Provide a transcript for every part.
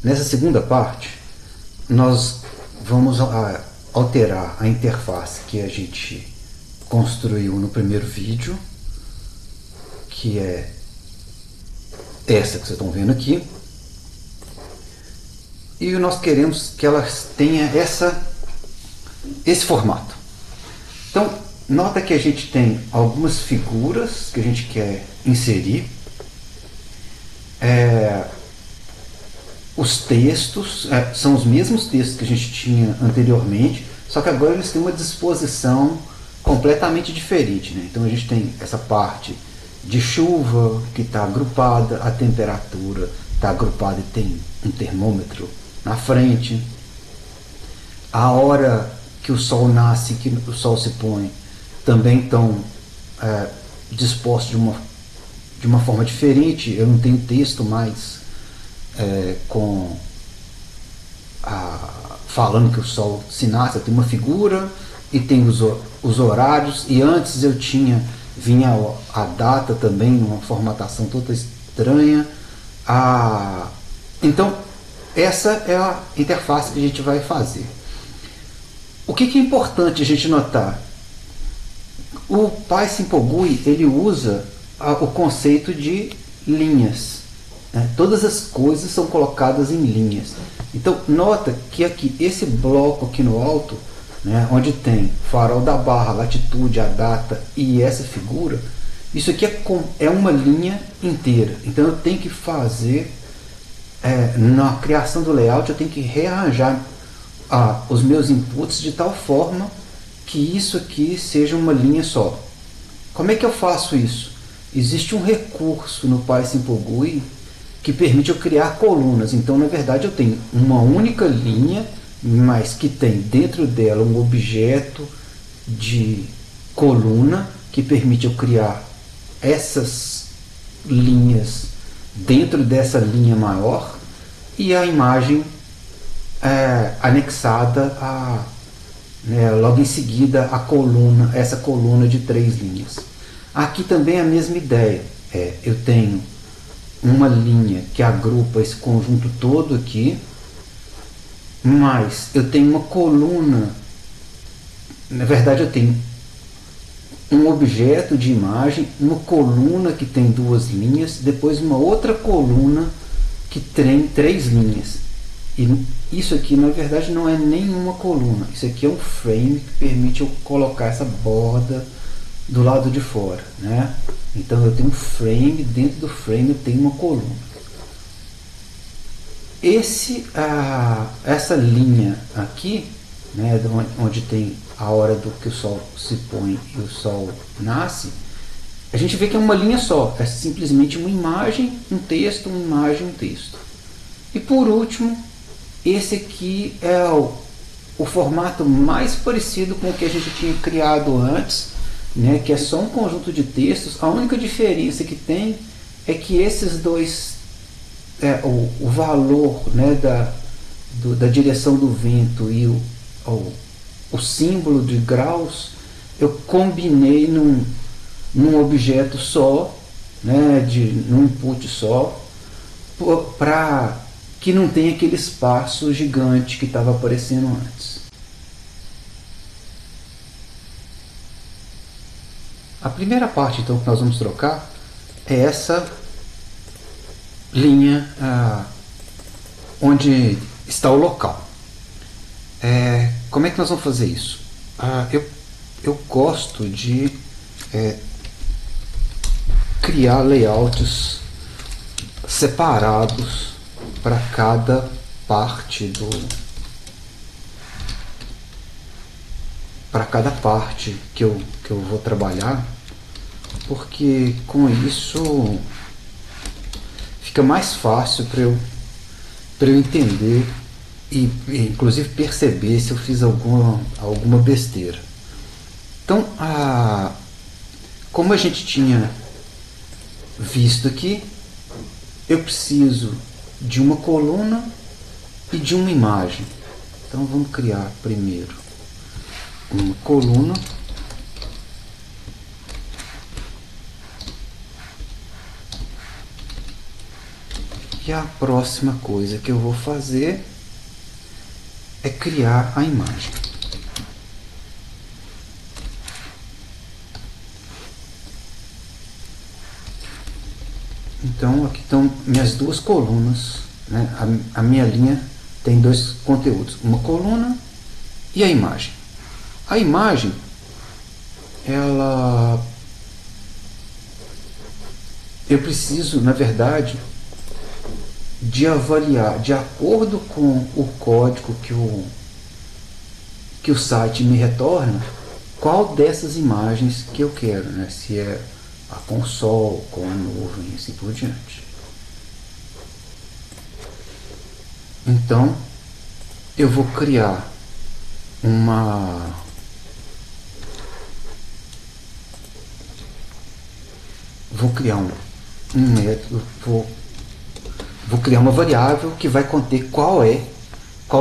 Nessa segunda parte, nós vamos alterar a interface que a gente construiu no primeiro vídeo, que é essa que vocês estão vendo aqui, e nós queremos que ela tenha esse formato. Então, nota que a gente tem algumas figuras que a gente quer inserir, os textos são os mesmos textos que a gente tinha anteriormente, só que agora eles têm uma disposição completamente diferente, né? Então a gente tem essa parte de chuva que está agrupada, a temperatura está agrupada e tem um termômetro na frente, a hora que o sol nasce, que o sol se põe, também estão dispostos de uma forma diferente. Eu não tenho texto mais falando que o sol se nasce. Eu tenho uma figura e tem os horários, e antes vinha a data também, uma formatação toda estranha. Então essa é a interface que a gente vai fazer. O que é importante a gente notar? O Simple GUI ele usa o conceito de linhas. Todas as coisas são colocadas em linhas. Então nota que aqui, esse bloco aqui no alto, né, onde tem farol da barra, latitude, a data e essa figura, isso aqui é uma linha inteira. Então eu tenho que fazer, na criação do layout, eu tenho que rearranjar os meus inputs de tal forma que isso aqui seja uma linha só. Como é que eu faço isso? Existe um recurso no Simple GUI que permite eu criar colunas. Então na verdade eu tenho uma única linha, mas que tem dentro dela um objeto de coluna que permite eu criar essas linhas dentro dessa linha maior, e a imagem anexada logo em seguida a coluna, essa coluna de 3 linhas. Aqui também é a mesma ideia. Eu tenho uma linha que agrupa esse conjunto todo aqui, mas eu tenho uma coluna. Na verdade eu tenho um objeto de imagem, uma coluna que tem 2 linhas, depois uma outra coluna que tem 3 linhas. E isso aqui na verdade não é nenhuma coluna, isso aqui é um frame que permite eu colocar essa borda do lado de fora, né? Então eu tenho um frame, dentro do frame eu tenho uma coluna. Essa linha aqui, né, onde tem a hora do que o sol se põe e o sol nasce, a gente vê que é uma linha só, é simplesmente uma imagem, um texto, uma imagem, um texto. E por último, esse aqui é o formato mais parecido com o que a gente tinha criado antes, né, que é só um conjunto de textos. A única diferença que tem é que esses dois, o valor, né, da direção do vento e o símbolo de graus, eu combinei num objeto só, né, num input só, para que não tenha aquele espaço gigante que estava aparecendo antes. A primeira parte então que nós vamos trocar é essa linha onde está o local. Como é que nós vamos fazer isso? Eu gosto de criar layouts separados para cada parte que eu vou trabalhar, porque com isso fica mais fácil para eu entender e inclusive perceber se eu fiz alguma besteira. Então, como a gente tinha visto aqui, eu preciso de uma coluna e de uma imagem. Então vamos criar primeiro uma coluna E a próxima coisa que eu vou fazer é criar a imagem. Então aqui estão minhas duas colunas, né? A minha linha tem dois conteúdos, uma coluna e a imagem. A imagem, eu preciso, na verdade, de avaliar de acordo com o código que o site me retorna, qual dessas imagens que eu quero, né? Se é a com sol, com a nuvem e assim por diante. Então eu vou criar um método, vou criar uma variável que vai conter qual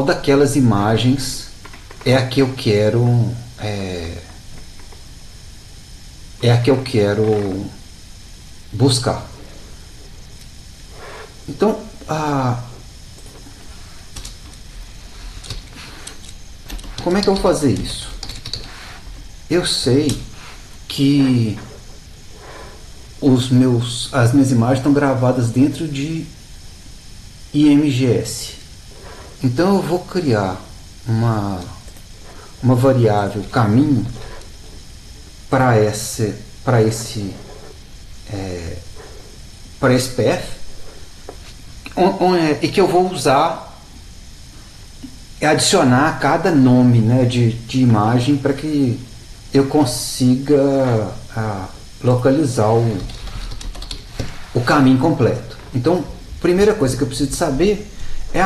daquelas imagens é a que eu quero buscar. Então como é que eu vou fazer isso? Eu sei que as minhas imagens estão gravadas dentro de IMGS. Então eu vou criar uma variável caminho para esse path, e que eu vou usar adicionar cada nome, né, de imagem para que eu consiga localizar o caminho completo. Então, primeira coisa que eu preciso saber é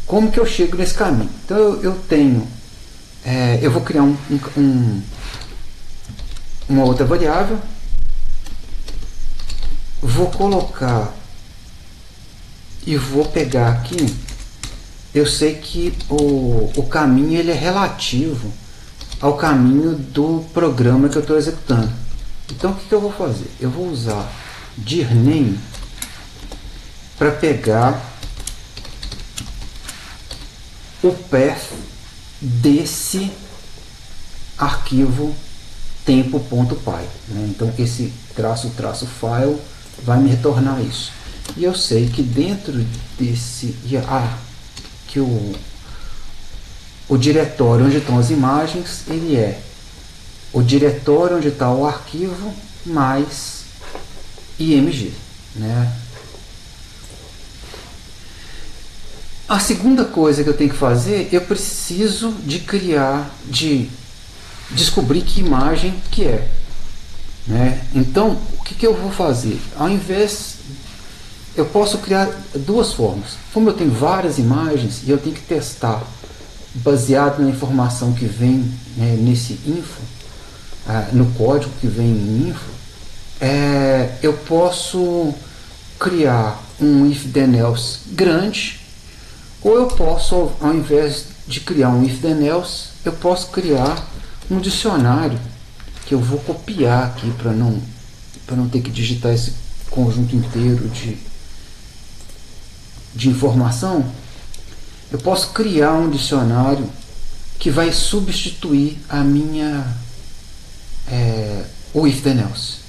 como que eu chego nesse caminho. Então eu vou criar uma outra variável, vou colocar e vou pegar aqui. Eu sei que o caminho ele é relativo ao caminho do programa que eu estou executando. Então o que eu vou fazer? Eu vou usar dirname para pegar o path desse arquivo tempo.py, né? Então esse --file vai me retornar isso. E eu sei que dentro desse que o diretório onde estão as imagens, ele é o diretório onde está o arquivo mais img, né? A segunda coisa que eu tenho que fazer, eu preciso de descobrir que imagem que é, né? Então o que eu vou fazer? Eu posso criar duas formas. Como eu tenho várias imagens e eu tenho que testar baseado na informação que vem, né, nesse info, no código que vem em info, eu posso criar um if then else grande, ou eu posso, ao invés de criar um if then else, eu posso criar um dicionário que eu vou copiar aqui para não ter que digitar esse conjunto inteiro de informação. Eu posso criar um dicionário que vai substituir o if then else.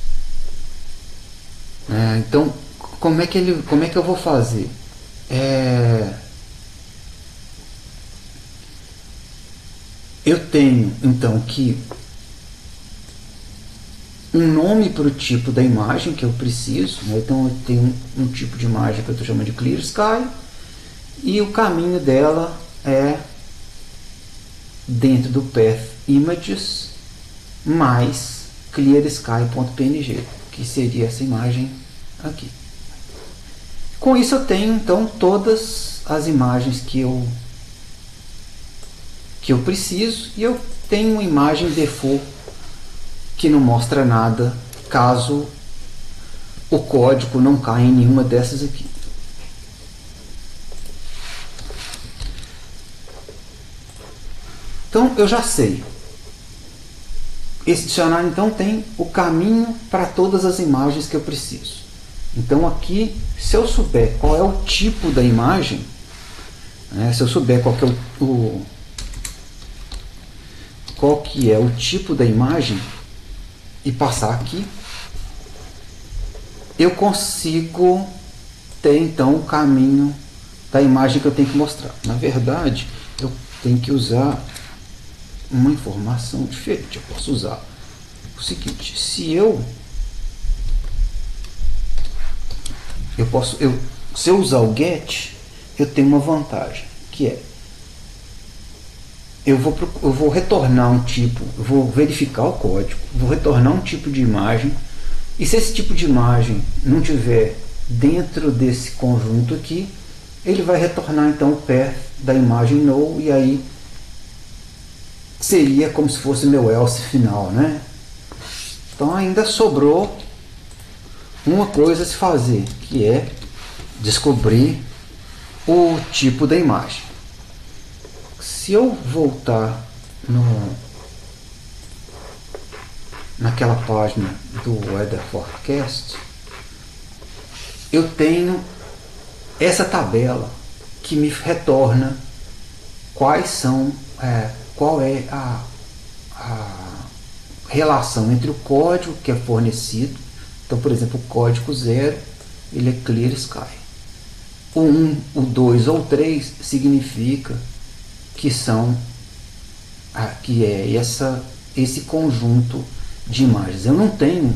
Então como é que eu vou fazer? Eu tenho então que um nome para o tipo da imagem que eu preciso, né? Então eu tenho um tipo de imagem que eu estou chamando de Clear Sky, e o caminho dela é dentro do path images mais clearsky.png, que seria essa imagem aqui. Com isso eu tenho então todas as imagens que eu preciso, e eu tenho uma imagem default que não mostra nada caso o código não caia em nenhuma dessas aqui. Então eu já sei. Esse dicionário então tem o caminho para todas as imagens que eu preciso. Então aqui, se eu souber qual é o tipo da imagem, né, se eu souber qual que é o tipo da imagem e passar aqui, eu consigo ter então o caminho da imagem que eu tenho que mostrar. Na verdade, eu tenho que usar uma informação diferente. Eu posso usar o seguinte: se eu usar o get, eu tenho uma vantagem, que é eu vou retornar um tipo, eu vou verificar o código, vou retornar um tipo de imagem, e se esse tipo de imagem não tiver dentro desse conjunto aqui, ele vai retornar então o path da imagem null, e aí seria como se fosse meu else final, né? Então ainda sobrou uma coisa a se fazer, que é descobrir o tipo da imagem. Se eu voltar naquela página do Weather Forecast, eu tenho essa tabela que me retorna qual é a relação entre o código que é fornecido. Então, por exemplo, o código 0 ele é Clear Sky. O 1, o 2 ou o 3 significa que é esse conjunto de imagens. Eu não tenho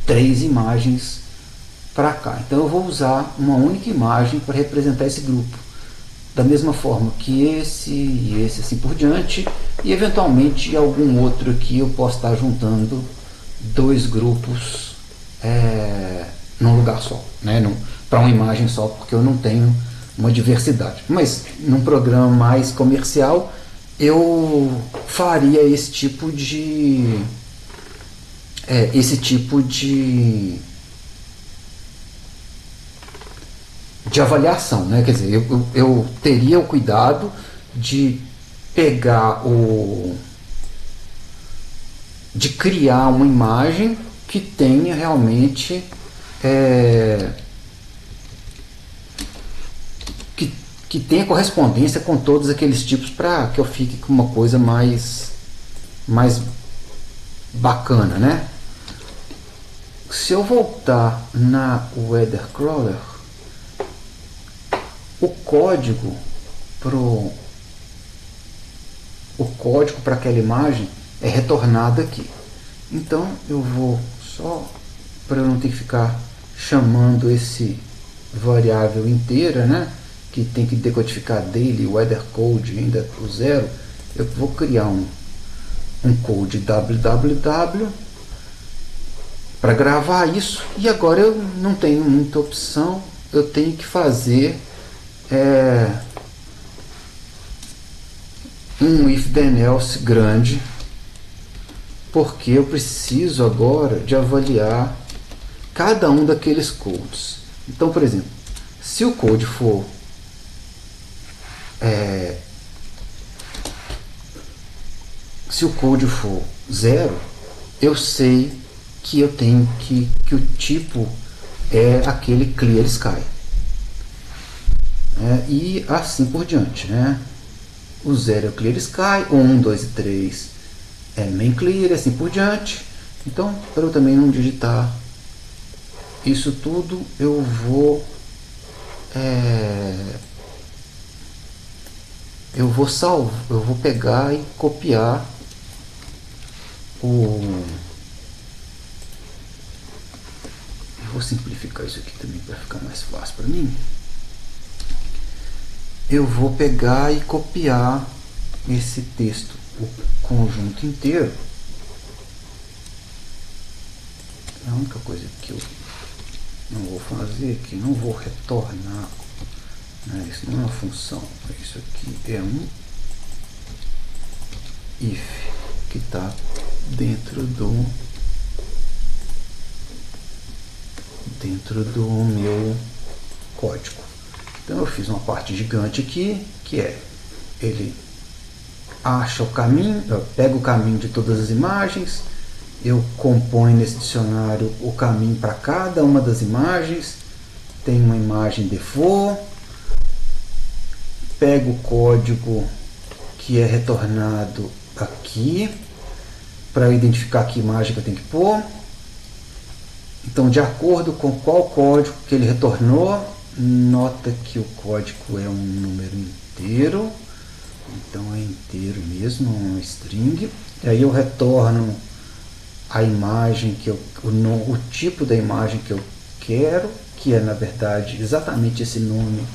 3 imagens para cá, então eu vou usar uma única imagem para representar esse grupo, da mesma forma que esse e esse, assim por diante, e eventualmente algum outro aqui eu posso estar juntando 2 grupos num lugar só, né? Para uma imagem só, porque eu não tenho uma diversidade. Mas num programa mais comercial eu faria esse tipo de avaliação, né? Quer dizer, eu teria o cuidado de de criar uma imagem que tenha realmente que tenha correspondência com todos aqueles tipos, para que eu fique com uma coisa mais bacana, né? Se eu voltar na Weather Crawler, o código para aquela imagem é retornado aqui. Então eu vou só, para eu não ter que ficar chamando esse variável inteira, né, que tem que decodificar daily weather code ainda o 0, eu vou criar um code www para gravar isso, e agora eu não tenho muita opção, eu tenho que fazer um if then else grande, porque eu preciso agora de avaliar cada um daqueles codes. Então, por exemplo, se o code for se o code for 0, eu sei que eu tenho que o tipo é aquele Clear Sky, e assim por diante, né? O 0 é o Clear Sky, o 1, 2 e 3 é Main Clear, assim por diante. Então, para eu também não digitar isso tudo, eu vou eu vou pegar e copiar eu vou simplificar isso aqui também para ficar mais fácil para mim. Eu vou pegar e copiar esse texto, o conjunto inteiro. A única coisa que eu não vou fazer aqui, não vou retornar, né? Isso não é uma função, isso aqui é um if que está dentro do meu código. Então eu fiz uma parte gigante aqui, que é ele acha o caminho, pega o caminho de todas as imagens, eu componho nesse dicionário o caminho para cada uma das imagens. Tem uma imagem default, pego o código que é retornado aqui para identificar que imagem que eu tenho que pôr. Então, de acordo com qual código que ele retornou, nota que o código é um número inteiro, então é inteiro mesmo, um string. E aí eu retorno a imagem que o tipo da imagem que eu quero, que é na verdade exatamente esse nome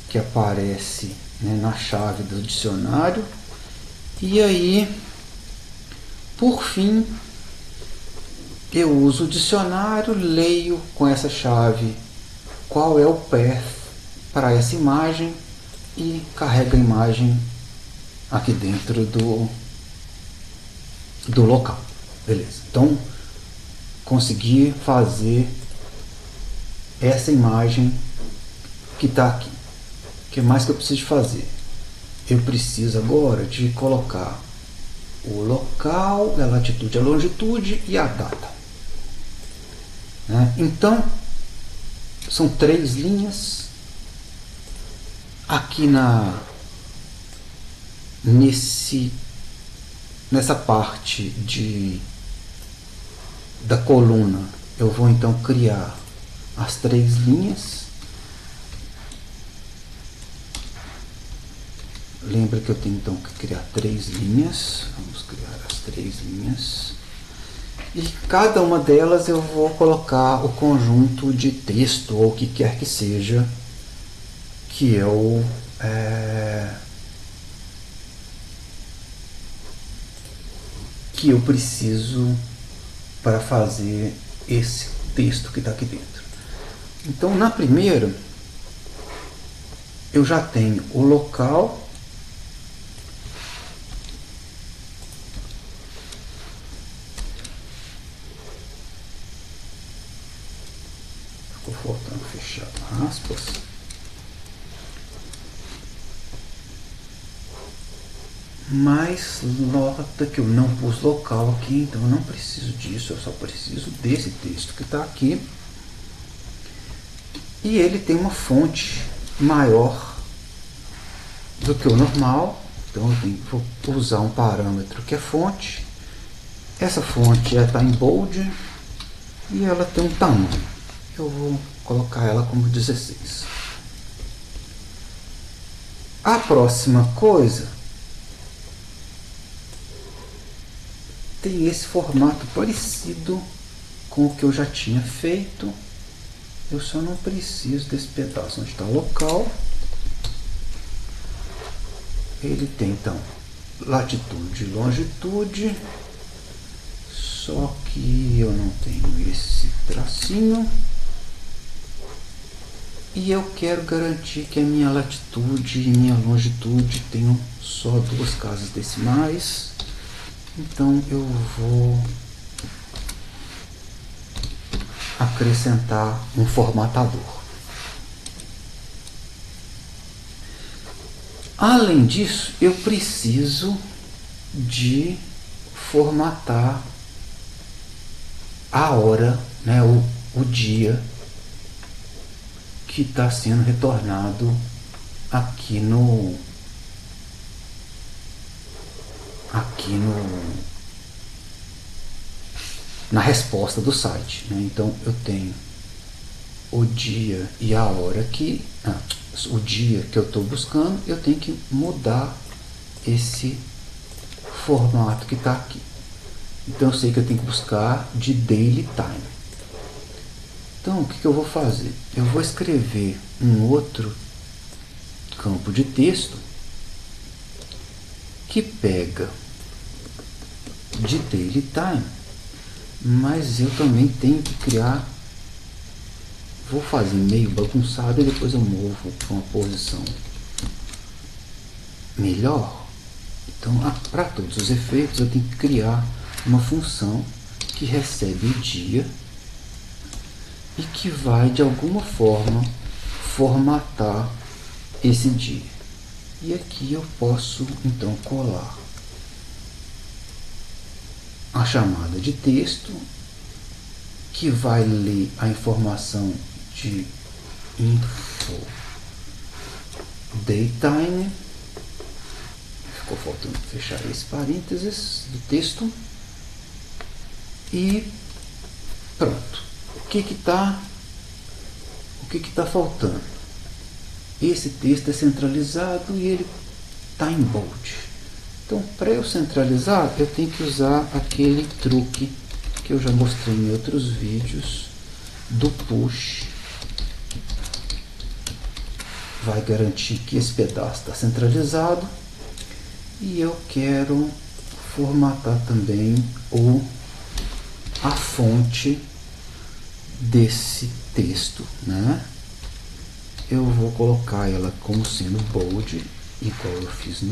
que aparece, né, na chave do dicionário. E aí, por fim, eu uso o dicionário, leio com essa chave qual é o path para essa imagem e carrego a imagem aqui dentro do local. Beleza. Então, consegui fazer essa imagem que está aqui. O que mais que eu preciso fazer? Eu preciso agora de colocar o local, a latitude, a longitude e a data. Né? Então, são 3 linhas. Aqui nessa parte da coluna, eu vou então criar as 3 linhas. Lembra que eu tenho então que criar 3 linhas. Vamos criar as 3 linhas. E cada uma delas eu vou colocar o conjunto de texto ou o que quer que seja que eu preciso para fazer esse texto que está aqui dentro. Então, na primeira, eu já tenho o local, ficou faltando fechar aspas. Mas nota que eu não pus local aqui, então eu não preciso disso, eu só preciso desse texto que está aqui. E ele tem uma fonte maior do que o normal, então eu vou usar um parâmetro que é fonte. Essa fonte já está em bold e ela tem um tamanho. Eu vou colocar ela como 16. A próxima coisa tem esse formato parecido com o que eu já tinha feito. Eu só não preciso desse pedaço onde está o local. Ele tem então latitude e longitude, só que eu não tenho esse tracinho. E eu quero garantir que a minha latitude e minha longitude tenham só 2 casas decimais. Então eu vou acrescentar um formatador. Além disso, eu preciso de formatar a hora, né, o dia que está sendo retornado aqui na resposta do site, né? Então eu tenho o dia e a hora que o dia que eu estou buscando, eu tenho que mudar esse formato que está aqui. Então eu sei que eu tenho que buscar de daily time. Então o que eu vou fazer? Eu vou escrever um outro campo de texto que pega de daily time, mas eu também tenho que criar, vou fazer meio bagunçado e depois eu movo para uma posição melhor. Então, para todos os efeitos, eu tenho que criar uma função que recebe o dia e que vai de alguma forma formatar esse dia. E aqui eu posso então colar a chamada de texto, que vai ler a informação de info daytime. Ficou faltando fechar esse parênteses do texto. E pronto. O que está faltando? Esse texto é centralizado e ele está em bold. Então, para eu centralizar, eu tenho que usar aquele truque que eu já mostrei em outros vídeos do push. Vai garantir que esse pedaço está centralizado. E eu quero formatar também a fonte desse texto, né? Eu vou colocar ela como sendo bold, igual eu fiz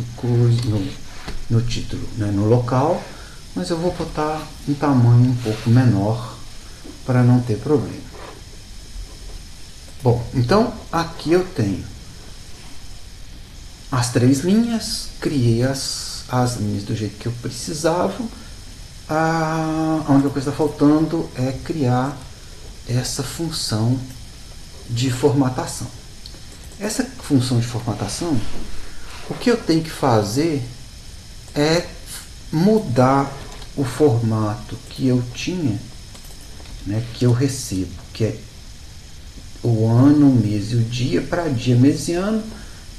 no título, né? No local, mas eu vou botar um tamanho um pouco menor para não ter problema. Bom, então aqui eu tenho as 3 linhas, criei as linhas do jeito que eu precisava. A única coisa que está faltando é criar essa função de formatação. Essa função de formatação, o que eu tenho que fazer é mudar o formato que eu tinha, né, que eu recebo, que é o ano, o mês e o dia, para dia, mês e ano.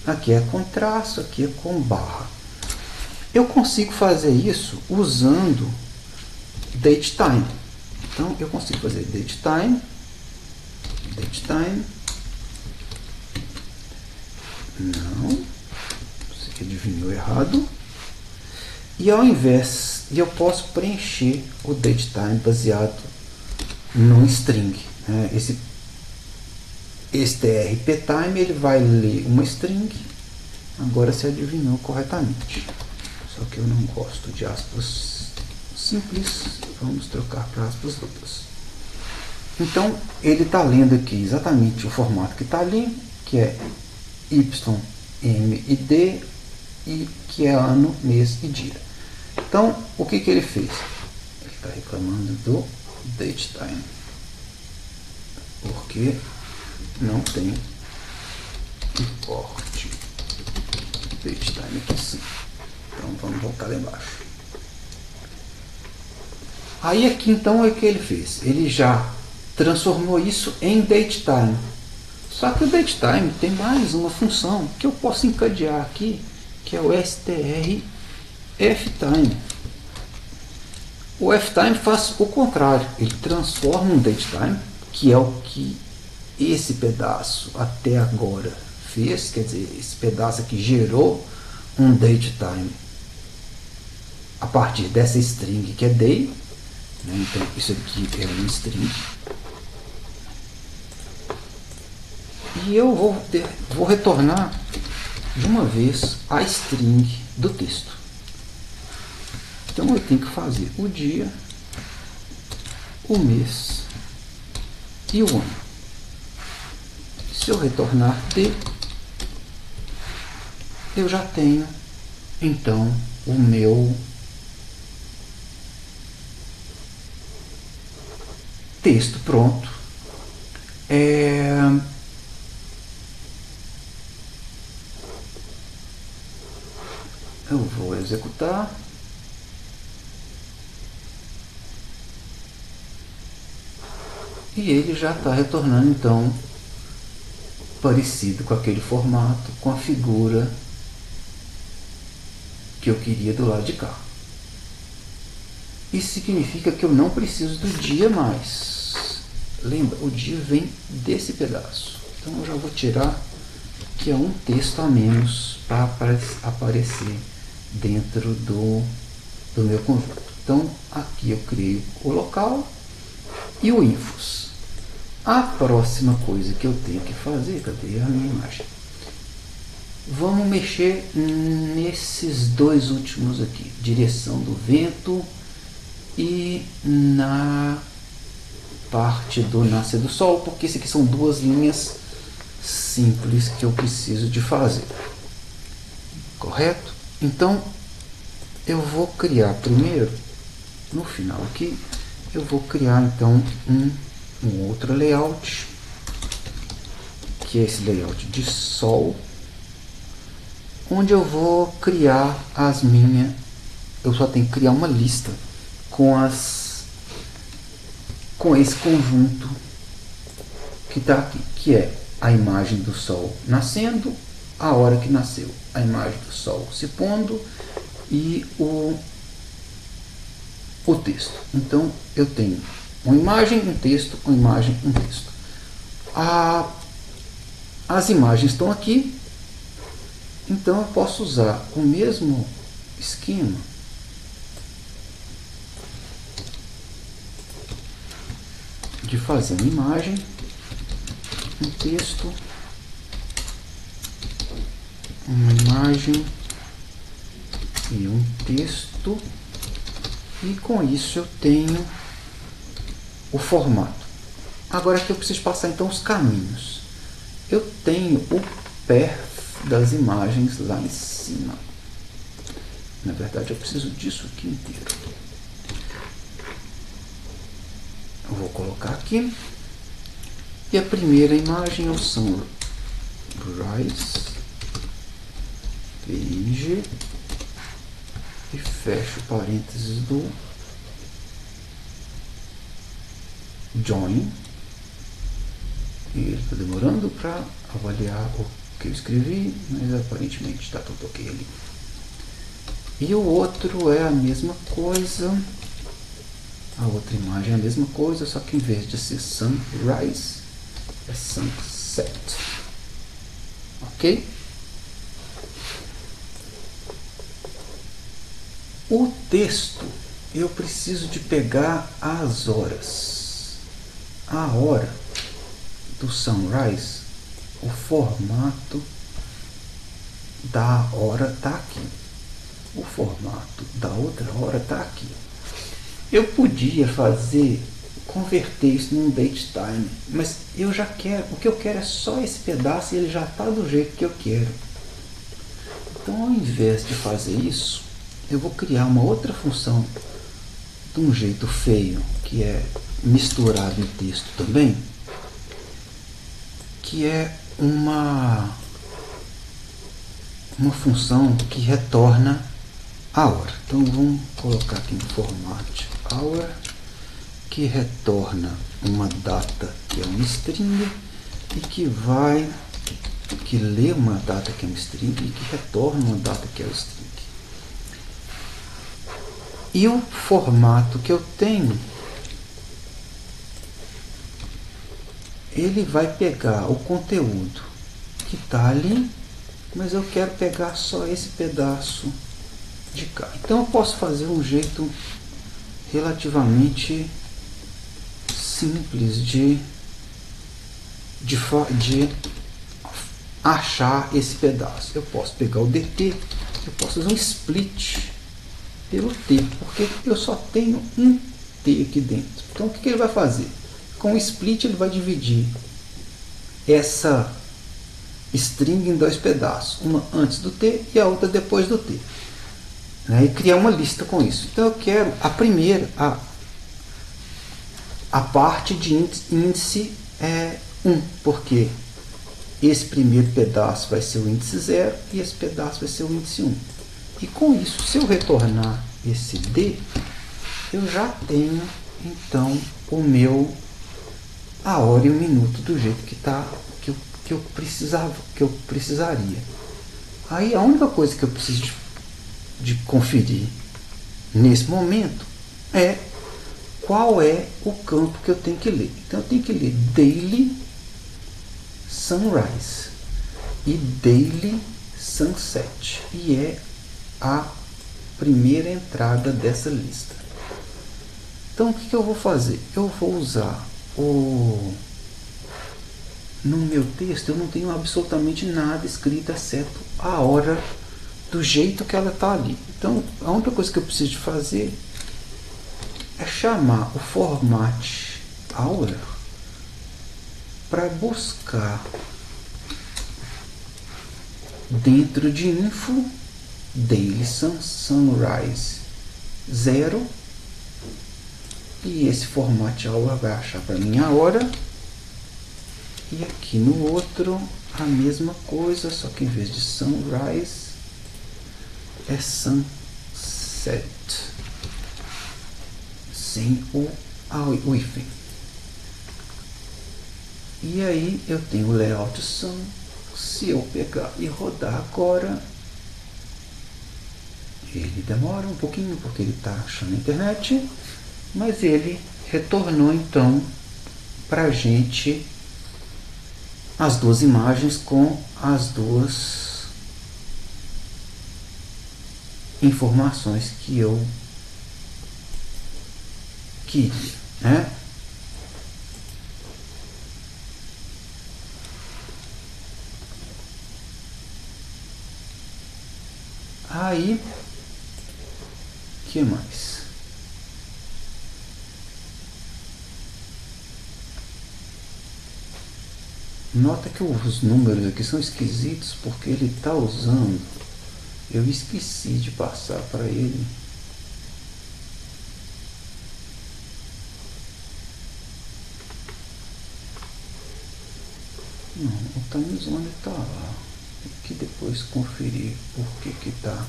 Aqui é com traço, aqui é com barra. Eu consigo fazer isso usando datetime. Então eu consigo fazer datetime, não, você adivinhou errado. E ao invés, eu posso preencher o datetime baseado no string, né? Esse strptime ele vai ler uma string. Agora você adivinhou corretamente. Só que eu não gosto de aspas simples. Vamos trocar para aspas duplas. Então ele está lendo aqui exatamente o formato que está ali, que é y, m e d, e que é ano, mês e dia. Então o que ele fez? Ele está reclamando do datetime, porque não tem import datetime aqui sim. Então vamos voltar lá embaixo. Aí aqui então é o que ele fez. Ele já transformou isso em datetime. Só que o datetime tem mais uma função que eu posso encadear aqui, que é o strftime. O ftime faz o contrário. Ele transforma um datetime, que é o que esse pedaço até agora fez, quer dizer, esse pedaço aqui gerou um datetime a partir dessa string que é day, né? Então isso aqui é uma string, e eu vou retornar de uma vez a string do texto. Então eu tenho que fazer o dia, o mês e o ano. Se eu retornar D, eu já tenho então o meu texto pronto. Eu vou executar. E ele já está retornando então parecido com aquele formato, com a figura que eu queria do lado de cá. Isso significa que eu não preciso do dia mais. Lembra, o dia vem desse pedaço. Então eu já vou tirar, que é um texto a menos para aparecer dentro do meu conjunto. Então aqui eu creio o local e o infos. A próxima coisa que eu tenho que fazer, cadê a minha imagem? Vamos mexer nesses dois últimos aqui, direção do vento e na parte do nascer do sol, porque isso aqui são duas linhas simples que eu preciso de fazer, correto? Então eu vou criar primeiro no final aqui eu vou criar então um outro layout, que é esse layout de sol, onde eu vou criar as minhas, eu só tenho que criar uma lista com esse conjunto que está aqui, que é a imagem do sol nascendo, a hora que nasceu, a imagem do sol se pondo e o texto. Então eu tenho uma imagem, um texto, uma imagem, um texto. As imagens estão aqui, então eu posso usar o mesmo esquema de fazer uma imagem, um texto, uma imagem e um texto, e com isso eu tenho o formato. Agora aqui eu preciso passar então os caminhos. Eu tenho o path das imagens lá em cima. Na verdade eu preciso disso aqui inteiro. Eu vou colocar aqui. E a primeira imagem é o sunrise, page, e fecho parênteses do join. E ele está demorando para avaliar o que eu escrevi, mas aparentemente está tudo ok ali. E o outro é a mesma coisa. A outra imagem é a mesma coisa, só que em vez de ser sunrise, é sunset. Ok? O texto, eu preciso de pegar as horas. A hora do sunrise, o formato da hora está aqui. O formato da outra hora está aqui. Eu podia converter isso num datetime, mas eu já quero, o que eu quero é só esse pedaço e ele já está do jeito que eu quero. Então, ao invés de fazer isso, eu vou criar uma outra função de um jeito feio, que é misturado no texto também, que é uma função que retorna a hora. Então vamos colocar aqui no format hour, que retorna uma data que é uma string e que lê uma data que é uma string e que retorna uma data que é uma string. E o formato que eu tenho, ele vai pegar o conteúdo que está ali, mas eu quero pegar só esse pedaço de cá. Então eu posso fazer um jeito relativamente simples de achar esse pedaço. Eu posso pegar o dt, eu posso fazer um split pelo t, porque eu só tenho um t aqui dentro. Então o que ele vai fazer? Com o split ele vai dividir essa string em dois pedaços, uma antes do t e a outra depois do t, né? E criar uma lista com isso. Então eu quero a primeira, a parte de índice é 1, porque esse primeiro pedaço vai ser o índice 0 e esse pedaço vai ser o índice 1. E com isso, se eu retornar esse d, eu já tenho então a hora e o minuto do jeito que tá, que eu precisaria. Aí a única coisa que eu preciso de conferir nesse momento é qual é o campo que eu tenho que ler. Então eu tenho que ler daily sunrise e daily sunset, e é a primeira entrada dessa lista. Então o que eu vou fazer? Eu vou usar no meu texto eu não tenho absolutamente nada escrito exceto a hora do jeito que ela está ali. Então a única coisa que eu preciso de fazer é chamar o format hour para buscar dentro de info daily sunrise 0 E esse Format Hour vai achar para mim a hora. E aqui no outro a mesma coisa, só que em vez de sunrise é sunset, sem o hífen. E aí eu tenho o layout sun. Se eu pegar e rodar agora, ele demora um pouquinho porque ele está achando a internet, mas ele retornou então para a gente as duas imagens com as duas informações que eu queria, né? Aí, que mais? Nota que os números aqui são esquisitos porque ele está usando. Eu esqueci de passar para ele. Não, o time zone está lá. Tem que depois conferir por que tá.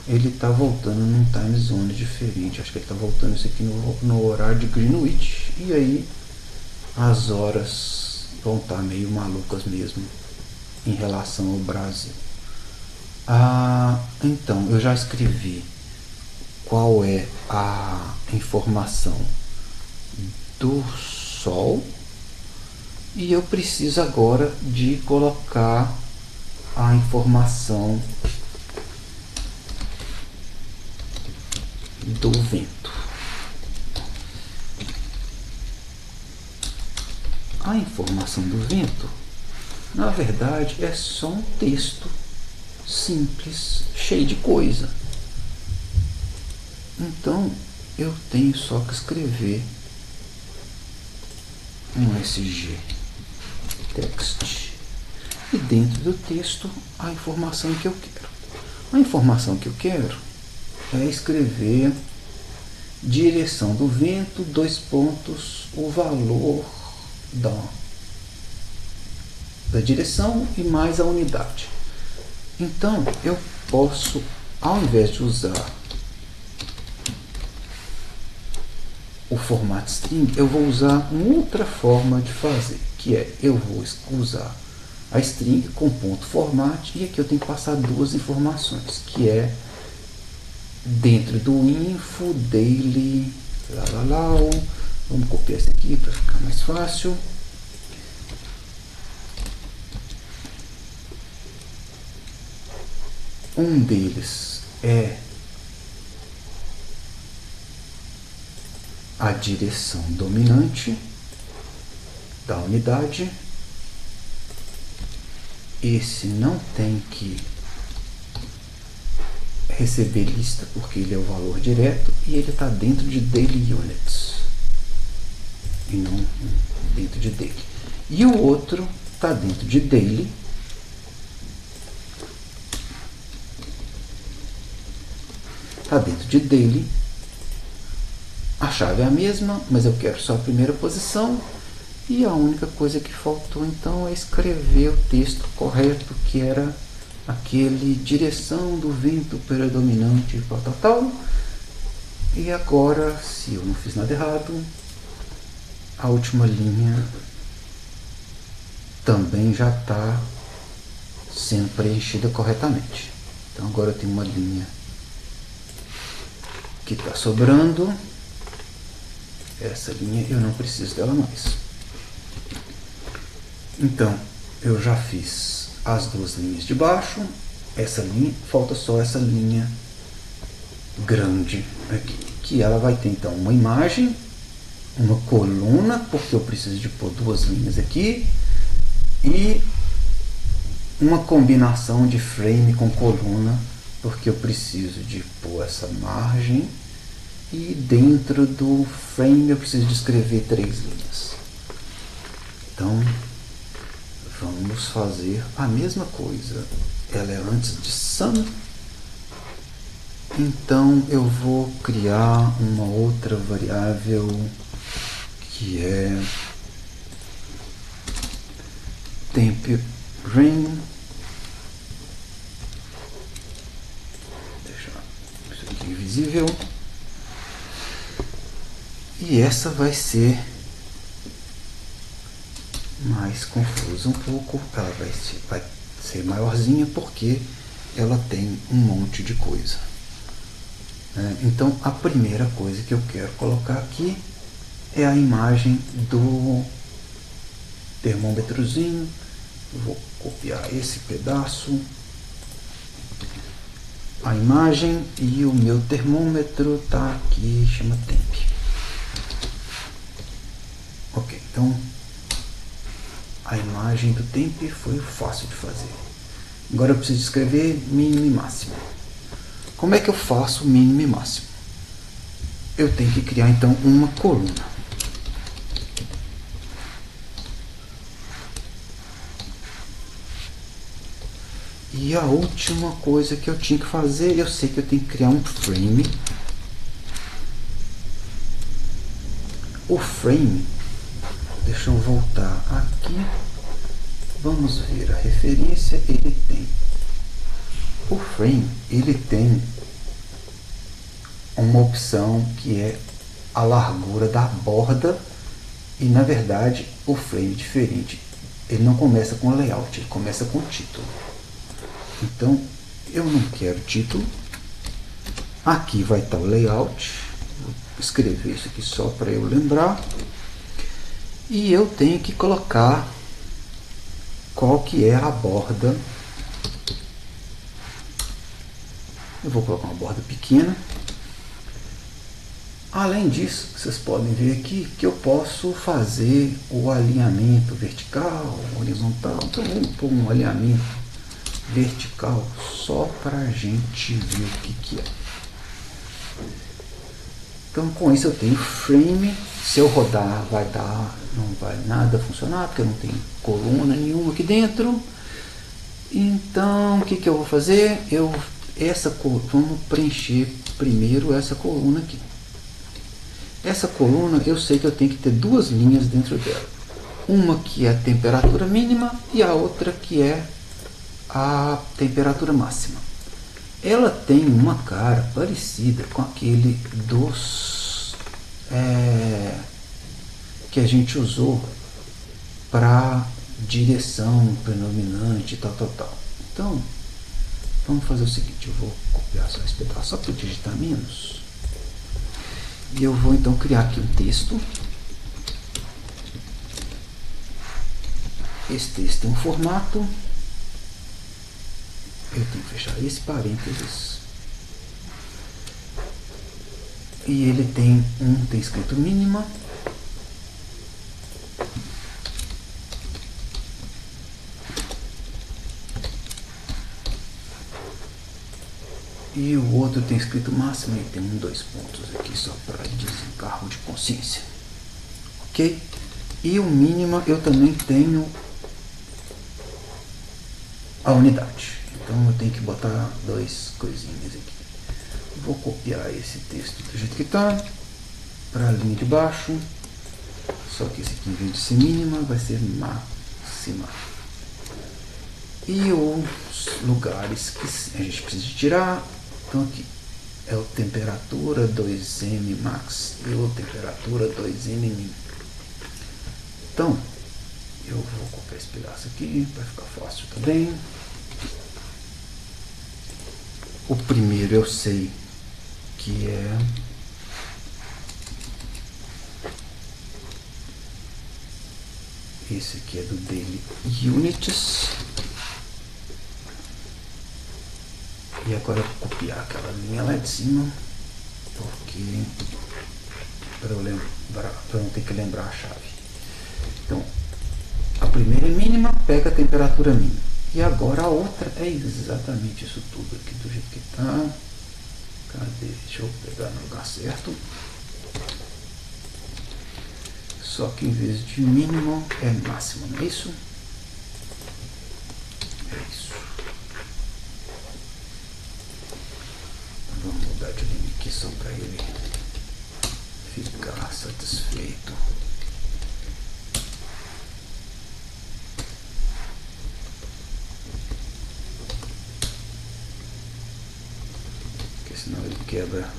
Ele está voltando num time zone diferente. Acho que ele está voltando isso aqui no horário de Greenwich. E aí as horas vão estar meio malucas mesmo em relação ao Brasil. Então, eu já escrevi qual é a informação do Sol e eu preciso agora de colocar a informação do vento. A informação do vento, na verdade, é só um texto simples, cheio de coisa. Então, eu tenho só que escrever um SG text e dentro do texto a informação que eu quero. A informação que eu quero é escrever direção do vento, dois pontos, o valor da direção e mais a unidade. Então eu posso, ao invés de usar o formato string, eu vou usar uma outra forma de fazer, que é eu vou usar a string com ponto format e aqui eu tenho que passar duas informações, que é dentro do info daily vamos copiar esse aqui para ficar mais fácil. Um deles é a direção dominante da unidade. Esse não tem que receber lista porque ele é o valor direto e ele está dentro de daily units e não dentro de daily. E o outro está dentro de daily. Está dentro de daily. A chave é a mesma, mas eu quero só a primeira posição. E a única coisa que faltou então é escrever o texto correto, que era aquele direção do vento predominante tal. E agora, se eu não fiz nada errado, a última linha também já está sendo preenchida corretamente. Então agora eu tenho uma linha que está sobrando. Essa linha eu não preciso dela mais. Então eu já fiz as duas linhas de baixo, essa linha, falta só essa linha grande aqui, que ela vai ter então uma imagem, uma coluna, porque eu preciso de pôr duas linhas aqui, e uma combinação de frame com coluna, porque eu preciso de pôr essa margem e dentro do frame eu preciso de escrever três linhas. Então vamos fazer a mesma coisa. Ela é antes de sun Então eu vou criar uma outra variável que é temp rain. Deixa isso aqui invisível. E essa vai ser mais confusa um pouco. Ela vai ser maiorzinha porque ela tem um monte de coisa. Então a primeira coisa que eu quero colocar aqui é a imagem do termômetrozinho. Eu vou copiar esse pedaço, a imagem, e o meu termômetro está aqui, chama temp. Ok, então a imagem do temp foi fácil de fazer. Agora eu preciso escrever mínimo e máximo. Como é que eu faço mínimo e máximo? Eu tenho que criar então uma coluna. E a última coisa que eu tinha que fazer, eu sei que eu tenho que criar um frame. O frame, deixa eu voltar aqui. Vamos ver a referência. Ele tem o frame, ele tem uma opção que é a largura da borda, e na verdade o frame é diferente. Ele não começa com layout, ele começa com título. Então eu não quero título. Aqui vai estar o layout. Vou escrever isso aqui só para eu lembrar. E eu tenho que colocar qual que é a borda. Eu vou colocar uma borda pequena. Além disso, vocês podem ver aqui que eu posso fazer o alinhamento vertical, horizontal. Então vamos pôr um alinhamento vertical só para a gente ver o que é. Então com isso eu tenho frame. Se eu rodar não vai nada funcionar porque eu não tenho coluna nenhuma aqui dentro. Então o que eu vou fazer? Vamos preencher primeiro essa coluna aqui. Essa coluna eu sei que eu tenho que ter duas linhas dentro dela. Uma que é a temperatura mínima e a outra que é a temperatura máxima. Ela tem uma cara parecida com aquele dos que a gente usou para direção predominante, tal. Então vamos fazer o seguinte, eu vou copiar só esse pedaço só para digitar menos. E eu vou então criar aqui um texto. Esse texto tem um formato. Eu tenho que fechar esse parênteses. E ele tem escrito mínima. E o outro tem escrito máximo e tem 2 pontos aqui só para desencargo de consciência. Ok? E o mínima eu também tenho a unidade. Então eu tenho que botar 2 coisinhas aqui. Vou copiar esse texto do jeito que está para a linha de baixo. Só que esse aqui, em vez de ser mínima, vai ser máxima. E os lugares que a gente precisa tirar. Então aqui é o temperatura 2M max e o temperatura 2M min. Então eu vou copiar esse pedaço aqui para ficar fácil também. O primeiro eu sei que é esse aqui, é do daily units. E agora eu vou copiar aquela linha lá de cima, porque para eu não ter que lembrar a chave. Então a primeira é mínima, pega a temperatura mínima. E agora a outra é exatamente isso tudo aqui do jeito que está. Cadê? Deixa eu pegar no lugar certo. Só que em vez de mínimo é máximo, não é isso? É isso. Vamos aqui só para ele ficar satisfeito. Porque senão ele quebra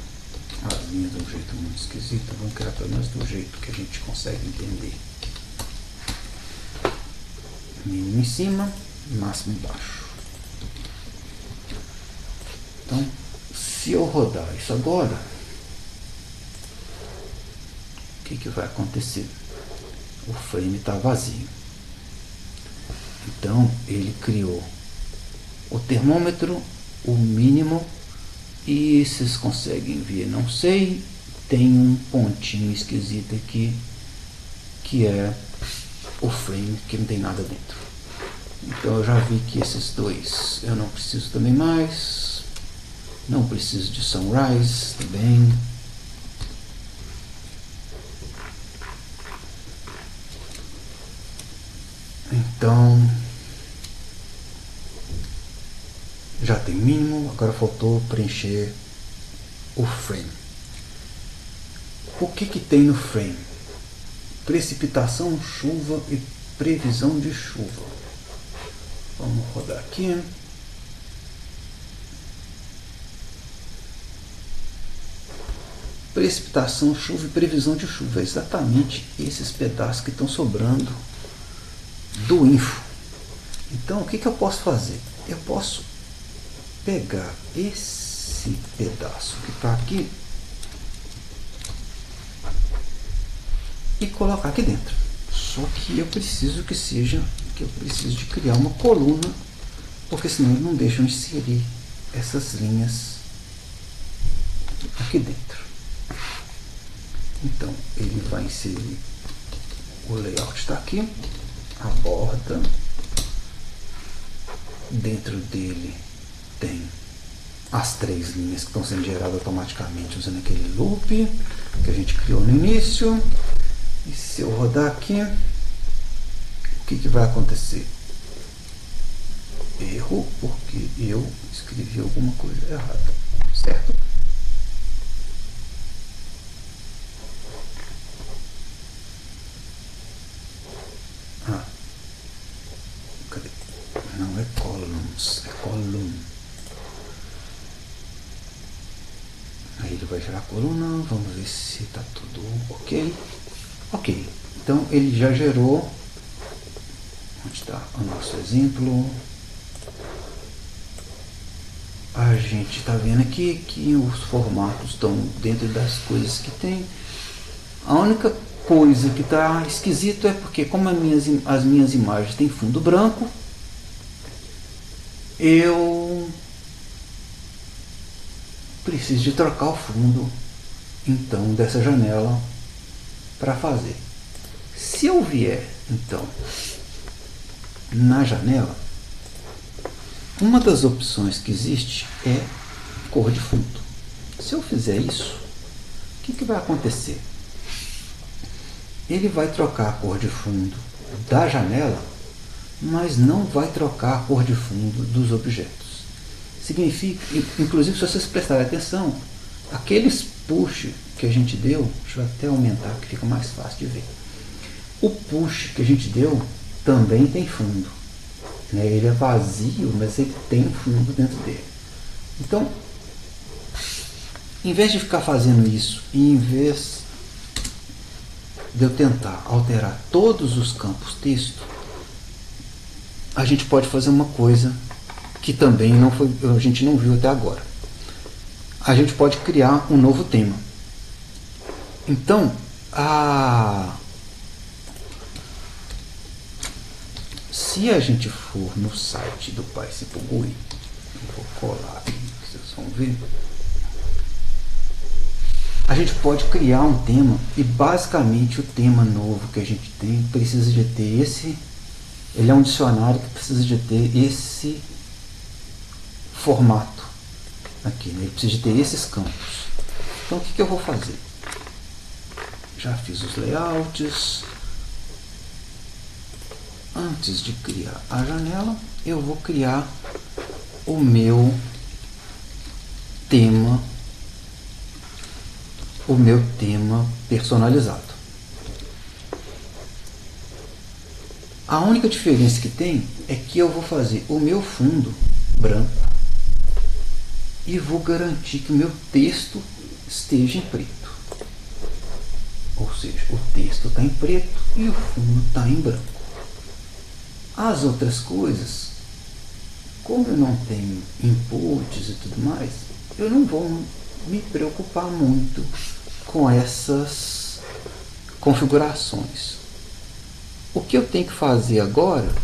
as linhas de um jeito muito esquisito. Vamos criar pelo menos do jeito que a gente consegue entender. Mínimo em cima, máximo embaixo. Então, se eu rodar isso agora, o que vai acontecer? O frame está vazio. Então, ele criou o termômetro, o mínimo, e vocês conseguem ver, não sei, tem um pontinho esquisito aqui, que é o frame, que não tem nada dentro. Então eu já vi que esses dois eu não preciso também mais. Não preciso de sunrise também. Então já tem mínimo, agora faltou preencher o frame. O que tem no frame? Precipitação, chuva e previsão de chuva. Vamos rodar aqui. Precipitação, chuva e previsão de chuva. É exatamente esses pedaços que estão sobrando do info. Então o que eu posso fazer? Eu posso pegar esse pedaço que está aqui e colocar aqui dentro. Só que eu preciso de criar uma coluna, porque senão eles não deixam inserir essas linhas aqui dentro. Então ele vai inserir, o layout está aqui, a borda, dentro dele tem as três linhas que estão sendo geradas automaticamente usando aquele loop que a gente criou no início. E se eu rodar aqui, o que vai acontecer? Erro, porque eu escrevi alguma coisa errada, certo? Cadê? Não é columns, é column. Aí ele vai gerar a coluna, vamos ver se está tudo ok. Ok, então ele já gerou. Onde está o nosso exemplo? A gente está vendo aqui que os formatos estão dentro das coisas que tem. A única coisa que está esquisito é porque, como as minhas imagens têm fundo branco, eu preciso de trocar o fundo então dessa janela para fazer. Se eu vier então na janela, uma das opções que existe é cor de fundo. Se eu fizer isso, o que vai acontecer? Ele vai trocar a cor de fundo da janela, mas não vai trocar a cor de fundo dos objetos. Significa, inclusive, se vocês prestarem atenção, aqueles push que a gente deu, deixa eu até aumentar que fica mais fácil de ver. O push que a gente deu também tem fundo. Ele é vazio, mas ele tem fundo dentro dele. Então, em vez de ficar fazendo isso, e em vez de eu tentar alterar todos os campos texto, a gente pode fazer uma coisa que também a gente não viu até agora. A gente pode criar um novo tema. Então, se a gente for no site do Python GUI, eu vou colar aqui, vocês vão ver. A gente pode criar um tema e basicamente o tema novo que a gente tem precisa de ter esse. Ele é um dicionário que precisa de ter esse formato aqui, né? Ele precisa de ter esses campos. Então o que eu vou fazer? Já fiz os layouts. Antes de criar a janela, eu vou criar o meu tema o meu tema personalizado. A única diferença que tem é que eu vou fazer o meu fundo branco e vou garantir que o meu texto esteja em preto. Ou seja, o texto está em preto e o fundo está em branco. As outras coisas, como eu não tenho inputs e tudo mais, eu não vou me preocupar muito com essas configurações. O que eu tenho que fazer agora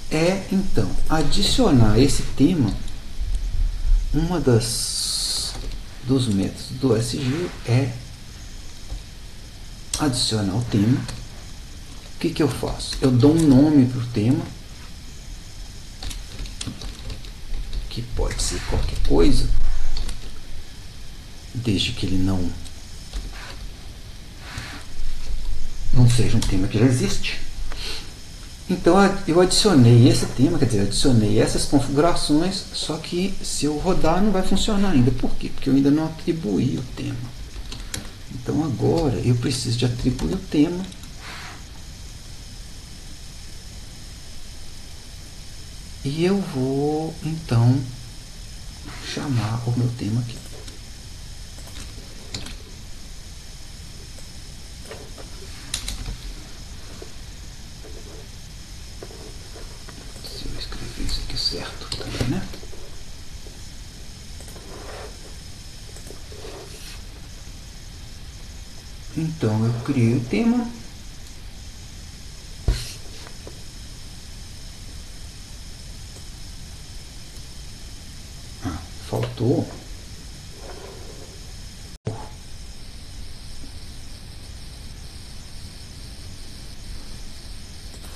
é, então, adicionar esse tema. Uma dos métodos do SG é adicionar o tema. O que eu faço? Eu dou um nome para o tema, que pode ser qualquer coisa, desde que ele não seja um tema que já existe. Então eu adicionei esse tema, quer dizer, eu adicionei essas configurações, só que se eu rodar não vai funcionar ainda. Por quê? Porque eu ainda não atribuí o tema. Então agora eu preciso de atribuir o tema. E eu vou então chamar o meu tema aqui. Se eu escrever isso aqui certo também, né? Então eu criei o tema.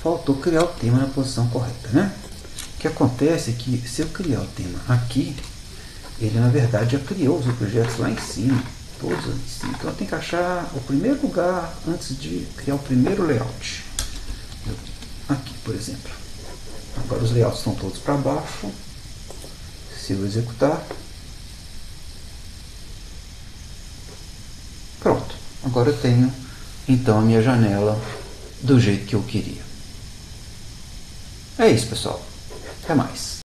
Faltou criar o tema na posição correta, né? O que acontece é que se eu criar o tema aqui, ele na verdade já criou os objetos lá em cima, todos lá em cima. Então eu tenho que achar o primeiro lugar antes de criar o primeiro layout. Aqui, por exemplo. Agora os layouts estão todos para baixo. Se eu executar, pronto. Agora eu tenho então a minha janela do jeito que eu queria. É isso, pessoal. Até mais.